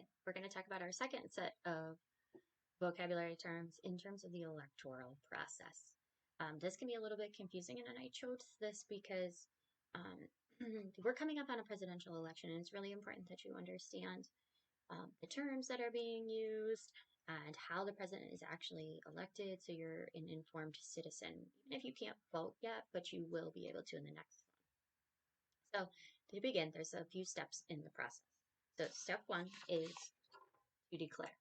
Okay, we're going to talk about our second set of vocabulary terms in terms of the electoral process. This can be a little bit confusing, and I chose this because um, we're coming up on a presidential election, and it's really important that you understand the terms that are being used and how the president is actually elected, so you're an informed citizen, even if you can't vote yet, but you will be able to in the next one. So to begin, there's a few steps in the process. So step one is to declare.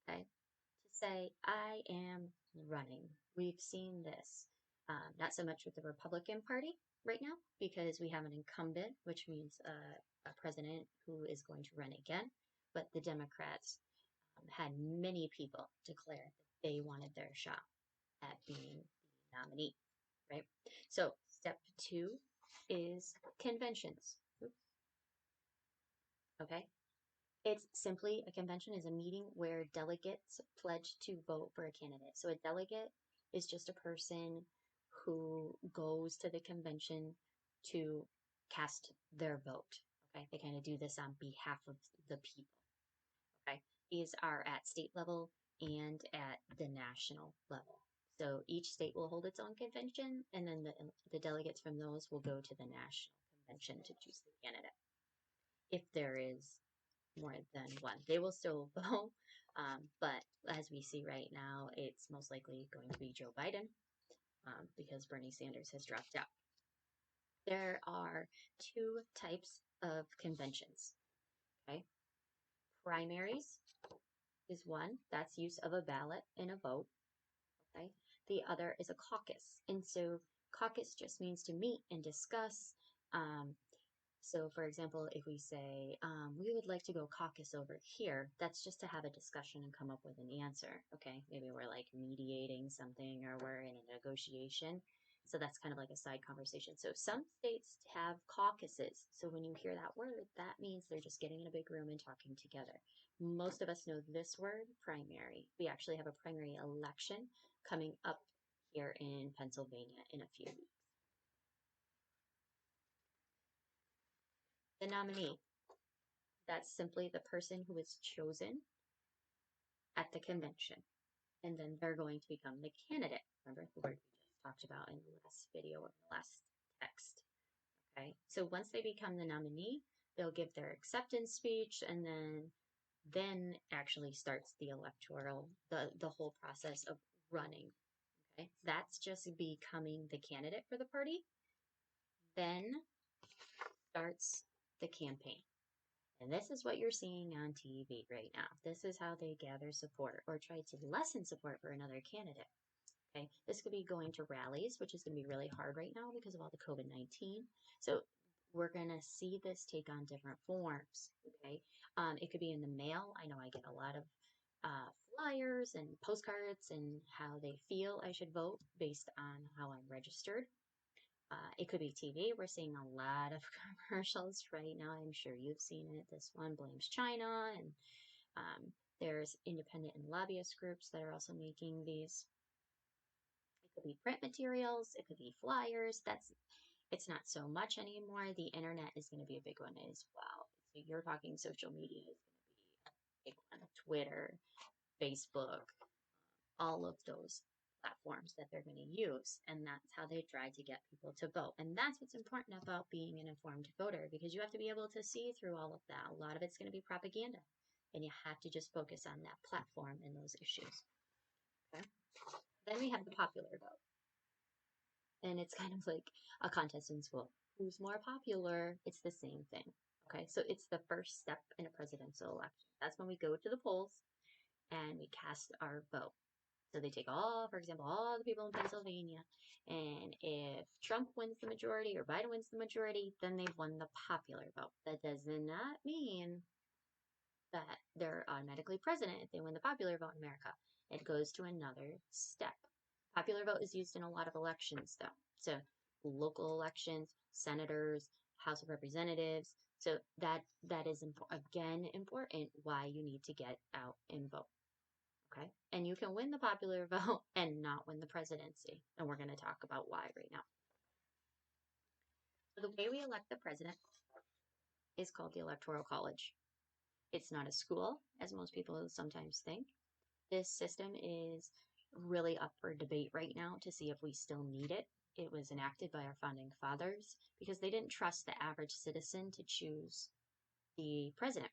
Okay, to say, I am running. We've seen this, not so much with the Republican Party right now, because we have an incumbent, which means a president who is going to run again. But the Democrats had many people declare that they wanted their shot at being the nominee, right? So step two is conventions. Oops. Okay. It's simply a convention is a meeting where delegates pledge to vote for a candidate. So a delegate is just a person who goes to the convention to cast their vote. Okay, they kind of do this on behalf of the people. Okay, these are at state level and at the national level. So each state will hold its own convention, and then the delegates from those will go to the national convention to choose the candidate. If there is more than one. They will still vote, but as we see right now, it's most likely going to be Joe Biden because Bernie Sanders has dropped out. There are two types of conventions. Okay, primaries is one that's use of a ballot and a vote. Okay, the other is a caucus, and so caucus just means to meet and discuss. So, for example, if we say, we would like to go caucus over here, that's just to have a discussion and come up with an answer. Okay, maybe we're like mediating something or we're in a negotiation. So that's kind of like a side conversation. So some states have caucuses. So when you hear that word, that means they're just getting in a big room and talking together. Most of us know this word, primary. We actually have a primary election coming up here in Pennsylvania in a few weeks. The nominee. That's simply the person who is chosen at the convention. And then they're going to become the candidate. Remember the word we just talked about in the last video or the last text. Okay. So once they become the nominee, they'll give their acceptance speech and then actually starts the electoral, the whole process of running. Okay. That's just becoming the candidate for the party. Then starts the campaign. And this is what you're seeing on TV right now. This is how they gather support or try to lessen support for another candidate. Okay, this could be going to rallies, which is going to be really hard right now because of all the COVID-19. So we're going to see this take on different forms. Okay, it could be in the mail. I know I get a lot of flyers and postcards and how they feel I should vote based on how I'm registered. It could be TV. We're seeing a lot of commercials right now. I'm sure you've seen it. This one blames China, and there's independent and lobbyist groups that are also making these. It could be print materials. It could be flyers. It's not so much anymore. The internet is going to be a big one as well. So you're talking social media is going to be a big one. Twitter, Facebook, all of those platforms that they're going to use. And that's how they try to get people to vote. And that's what's important about being an informed voter, because you have to be able to see through all of that. A lot of it's going to be propaganda. And you have to just focus on that platform and those issues. Okay. Then we have the popular vote. And it's kind of like a contest in school. Who's more popular? It's the same thing. Okay. So it's the first step in a presidential election. That's when we go to the polls and we cast our vote. So they take all, for example, all the people in Pennsylvania, and if Trump wins the majority or Biden wins the majority, then they've won the popular vote. That does not mean that they're automatically president if they win the popular vote in America. It goes to another step. Popular vote is used in a lot of elections, though. So local elections, senators, House of Representatives. So that is again important why you need to get out and vote. Okay. And you can win the popular vote and not win the presidency. And we're going to talk about why right now. So the way we elect the president is called the Electoral College. It's not a school, as most people sometimes think. This system is really up for debate right now to see if we still need it. It was enacted by our founding fathers because they didn't trust the average citizen to choose the president.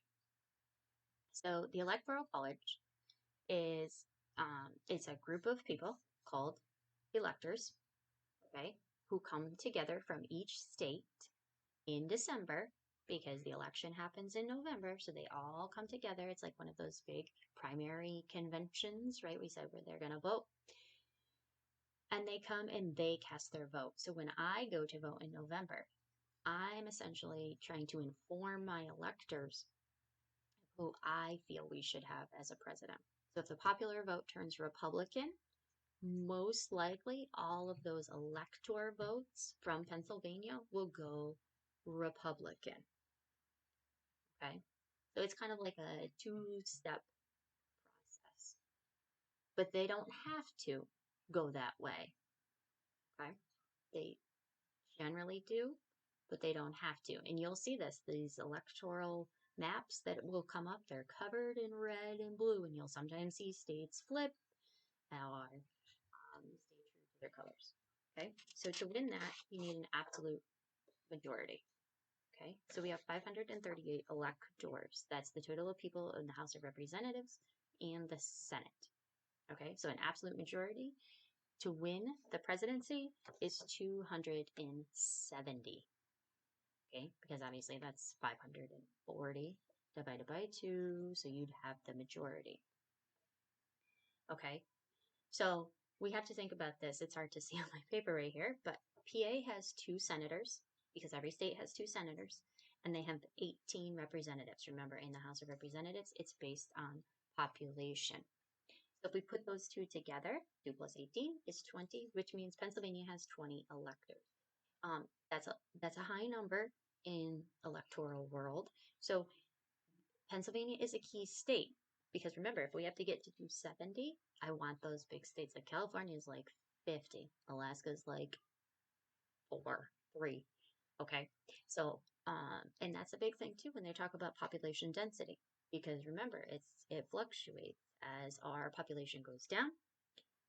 So the Electoral College is it's a group of people called electors, okay, who come together from each state in December because the election happens in November. So they all come together. It's like one of those big primary conventions, right? We said where they're going to vote. And they come and they cast their vote. So when I go to vote in November, I'm essentially trying to inform my electors who I feel we should have as a president. So if the popular vote turns Republican, most likely all of those elector votes from Pennsylvania will go Republican. Okay. So it's kind of like a two-step process, but they don't have to go that way. Okay. They generally do, but they don't have to. And you'll see this, these electoral maps that will come up, they're covered in red and blue, and you'll sometimes see states flip or stay true to their colors. Okay, so to win that, you need an absolute majority. Okay, so we have 538 electors. That's the total of people in the House of Representatives and the Senate. Okay, so an absolute majority to win the presidency is 270. Okay, because obviously that's 540 divided by 2, so you'd have the majority. Okay, so we have to think about this. It's hard to see on my paper right here, but PA has 2 senators because every state has 2 senators, and they have 18 representatives. Remember, in the House of Representatives, it's based on population. So if we put those two together, 2 plus 18 is 20, which means Pennsylvania has 20 electors. That's a high number in electoral world. So Pennsylvania is a key state because remember, if we have to get to 270, I want those big states. Like California is like 50, Alaska's like 3. Okay, so and that's a big thing too when they talk about population density because remember, it fluctuates as our population goes down.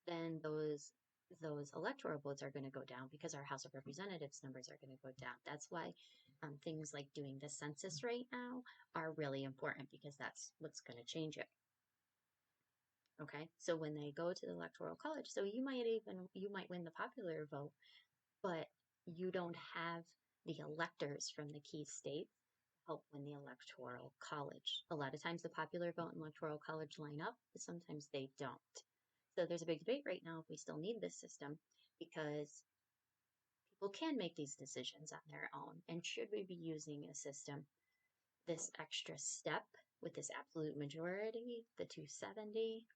Then those electoral votes are going to go down because our House of Representatives numbers are going to go down. That's why things like doing the census right now are really important because that's what's going to change it. Okay, so when they go to the Electoral College, so you might win the popular vote, but you don't have the electors from the key states to help win the Electoral College. A lot of times the popular vote and Electoral College line up, but sometimes they don't. So there's a big debate right now if we still need this system because people can make these decisions on their own. And should we be using a system, this extra step with this absolute majority, the 270,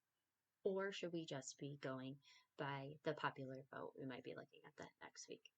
or should we just be going by the popular vote? We might be looking at that next week.